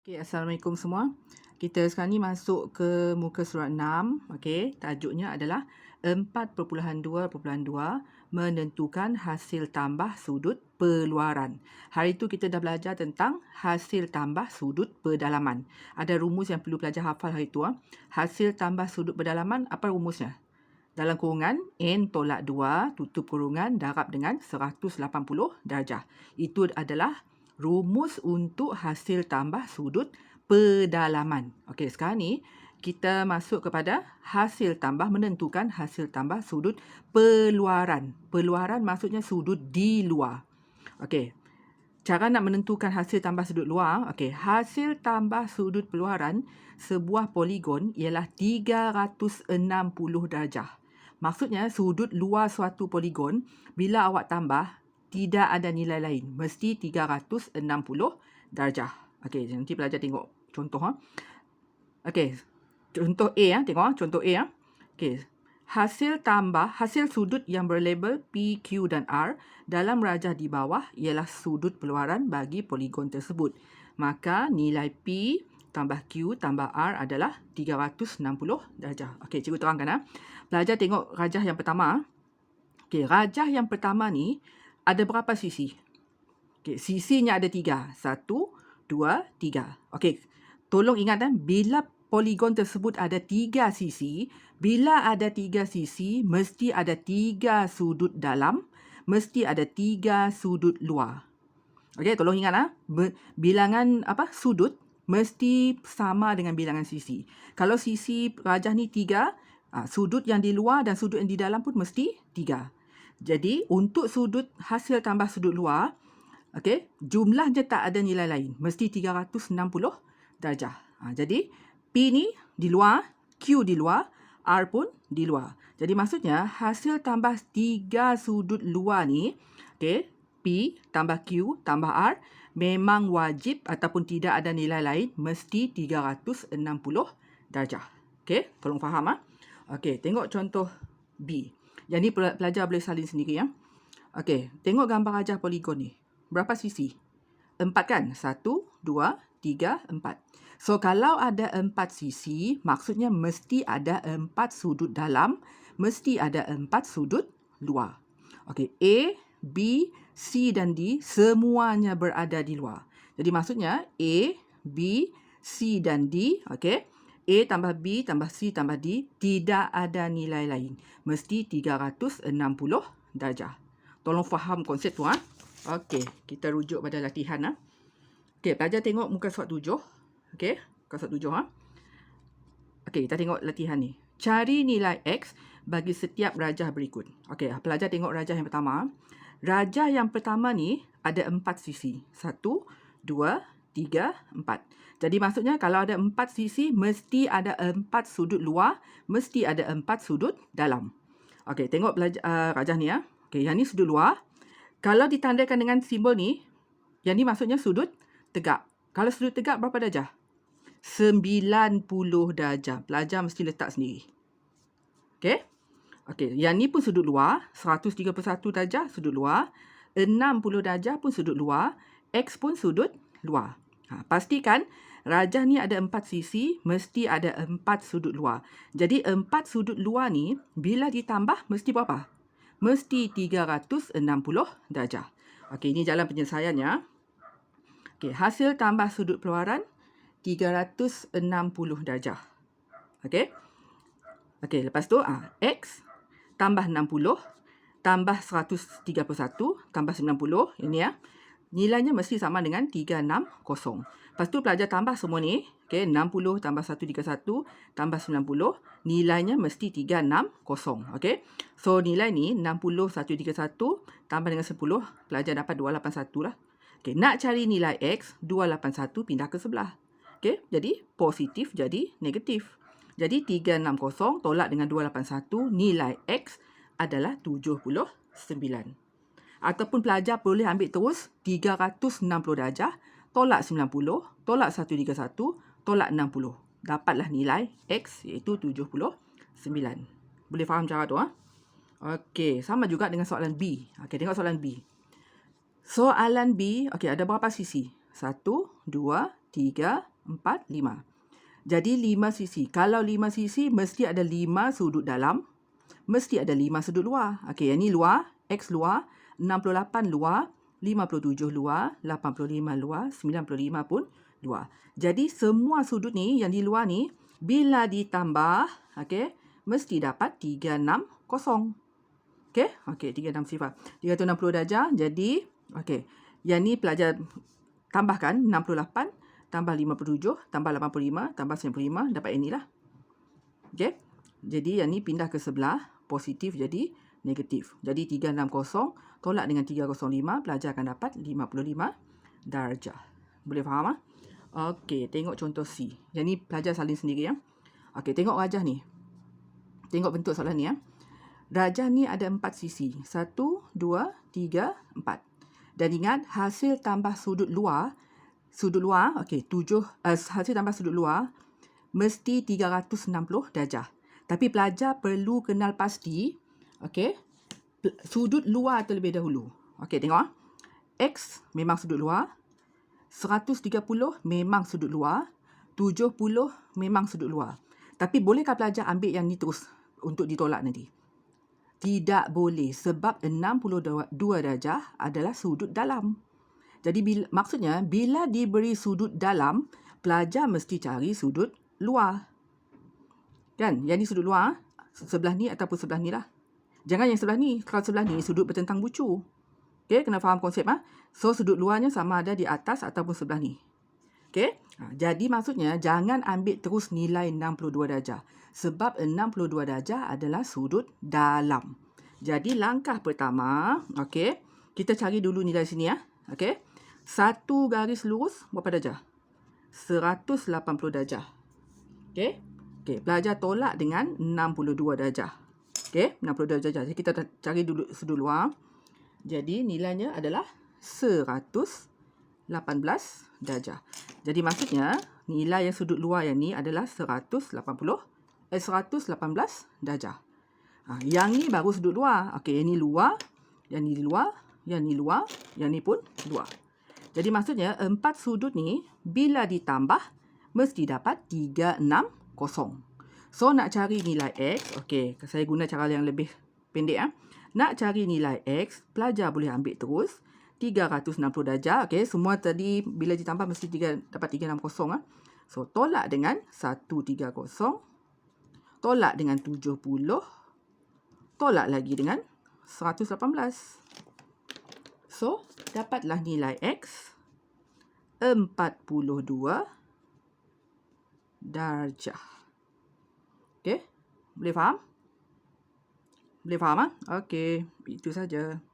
Okay, Assalamualaikum semua. Kita sekarang ni masuk ke muka surat 6. Okay, tajuknya adalah 4.2.2 menentukan hasil tambah sudut peluaran. Hari tu kita dah belajar tentang hasil tambah sudut pedalaman. Ada rumus yang perlu pelajar hafal hari tu. Hasil tambah sudut pedalaman, apa rumusnya? Dalam kurungan, N tolak 2, tutup kurungan, darab dengan 180 darjah. Itu adalah rumus untuk hasil tambah sudut pedalaman. Okey, sekarang ni kita masuk kepada hasil tambah, menentukan hasil tambah sudut peluaran. Peluaran maksudnya sudut di luar. Okey, cara nak menentukan hasil tambah sudut luar. Okey, hasil tambah sudut peluaran sebuah poligon ialah 360 darjah. Maksudnya sudut luar suatu poligon bila awak tambah tidak ada nilai lain, mesti 360 darjah. Okey, nanti pelajar tengok contoh. Okey, contoh A. Tengok contoh A. Okey, hasil sudut yang berlabel P, Q dan R dalam rajah di bawah ialah sudut peluaran bagi poligon tersebut. Maka nilai P tambah Q tambah R adalah 360 darjah. Okey, cikgu terangkan. Pelajar tengok rajah yang pertama. Okey, rajah yang pertama ni ada berapa sisi? Okey, sisinya ada 3. 1, 2, 3. Okey, tolong ingat bila poligon tersebut ada 3 sisi, bila ada 3 sisi, mesti ada 3 sudut dalam, mesti ada 3 sudut luar. Okey, tolong ingat bilangan sudut mesti sama dengan bilangan sisi. Kalau sisi rajah ni 3, sudut yang di luar dan sudut yang di dalam pun mesti 3. Jadi, untuk sudut hasil tambah sudut luar, okey, jumlahnya tak ada nilai lain. Mesti 360 darjah. Jadi, P ni di luar, Q di luar, R pun di luar. Jadi, maksudnya hasil tambah 3 sudut luar ni, okey, P tambah Q tambah R memang wajib ataupun tidak ada nilai lain, mesti 360 darjah. Okey, tolong faham. Okey, tengok contoh B. Yang ni pelajar boleh salin sendiri. Okey, tengok gambar rajah poligon ni. Berapa sisi? 4 kan? 1, 2, 3, 4. So, kalau ada 4 sisi, maksudnya mesti ada 4 sudut dalam, mesti ada 4 sudut luar. Okey, A, B, C dan D semuanya berada di luar. Jadi maksudnya A, B, C dan D, okey, A tambah B tambah C tambah D tidak ada nilai lain. Mesti 360 darjah. Tolong faham konsep tu. Okey, kita rujuk pada latihan. Okey, pelajar tengok muka surat 7. Okey, muka surat 7. Okey, kita tengok latihan ni. Cari nilai X bagi setiap rajah berikut. Okey, pelajar tengok rajah yang pertama. Rajah yang pertama ni ada 4 sisi. 1, 2, 3, 4. Jadi maksudnya kalau ada 4 sisi, mesti ada 4 sudut luar, mesti ada 4 sudut dalam. Okey, tengok rajah ni. Okey, yang ni sudut luar. Kalau ditandakan dengan simbol ni, yang ni maksudnya sudut tegak. Kalau sudut tegak berapa darjah? 90 darjah. Pelajar mesti letak sendiri. Okey. Okey, yang ni pun sudut luar. 131 darjah sudut luar. 60 darjah pun sudut luar. X pun sudut luar. Pastikan rajah ni ada 4 sisi, mesti ada 4 sudut luar. Jadi 4 sudut luar ni bila ditambah mesti berapa? Mesti 360 darjah. Okey, ini jalan penyelesaiannya. Okey, hasil tambah sudut peluaran 360 darjah. Okey. Okey, lepas tu X tambah 60 tambah 131 tambah 90, ini nilainya mesti sama dengan 360. Lepas tu pelajar tambah semua ni. Okey, 60 tambah 131 tambah 90, nilainya mesti 360. Okey. So nilai ni 60 131 tambah dengan 10, pelajar dapat 281 lah. Okey, nak cari nilai X, 281 pindah ke sebelah. Okey, jadi positif jadi negatif. Jadi 360 tolak dengan 281, nilai X adalah 79. Ataupun pelajar boleh ambil terus 360 darjah, tolak 90, tolak 131, tolak 60. Dapatlah nilai X iaitu 79. Boleh faham cara tu? Okey, sama juga dengan soalan B. Okey, tengok soalan B. Soalan B, okey, ada berapa sisi? 1, 2, 3, 4, 5. Jadi 5 sisi. Kalau 5 sisi, mesti ada 5 sudut dalam. Mesti ada 5 sudut luar. Okey, yang ni luar. X luar. 68 luar. 57 luar. 85 luar. 95 pun luar. Jadi semua sudut ni, yang di luar ni, bila ditambah, okey, mesti dapat 360. Okey, 360. 360 darjah. Jadi, okey. Yang ni pelajar tambahkan 68. Tambah 57, tambah 85, tambah 95, dapat yang ni lah. Okey. Jadi yang ni pindah ke sebelah, positif jadi negatif. Jadi 360 tolak dengan 305, pelajar akan dapat 55 darjah. Boleh faham? Okey, tengok contoh C. Yang ni pelajar salin sendiri ya. Okey, tengok rajah ni. Tengok bentuk soalan ni ya. Rajah ni ada 4 sisi. 1, 2, 3, 4. Dan ingat hasil tambah sudut luar, okey, hasil tambah sudut luar mesti 360 darjah. Tapi pelajar perlu kenal pasti, okey, sudut luar terlebih dahulu. Okey, tengok. X memang sudut luar. 130 memang sudut luar. 70 memang sudut luar. Tapi bolehkah pelajar ambil yang ni terus untuk ditolak nanti? Tidak boleh, sebab 62 darjah adalah sudut dalam. Jadi maksudnya bila diberi sudut dalam, pelajar mesti cari sudut luar. Kan? Yang ni sudut luar, sebelah ni ataupun sebelah ni lah. Jangan yang sebelah ni. Kalau sebelah ni sudut bertentang bucu. Okey, kena faham konsep So sudut luarnya sama ada di atas ataupun sebelah ni. Okey? Jadi maksudnya jangan ambil terus nilai 62 darjah. Sebab 62 darjah adalah sudut dalam. Jadi langkah pertama, okey, kita cari dulu nilai sini ya. Okey. Satu garis lurus berapa darjah? 180 darjah. Okey. Okey, pelajar tolak dengan 62 darjah. Okey, 62 darjah. Jadi kita cari dulu sudut luar. Jadi nilainya adalah 118 darjah. Jadi maksudnya nilai yang sudut luar yang ni adalah 118 darjah. Yang ni baru sudut luar. Okey, yang ni luar, yang ni luar, yang ni luar, yang ni pun luar. Jadi maksudnya 4 sudut ni bila ditambah mesti dapat 360. So nak cari nilai X, okey, saya guna cara yang lebih pendek Nak cari nilai X, pelajar boleh ambil terus 360 darjah. Okey, semua tadi bila ditambah mesti dapat 360 So tolak dengan 130, tolak dengan 70, tolak lagi dengan 118. So, dapatlah nilai X 42 darjah. Okey, boleh faham? Boleh faham? Okey, itu saja.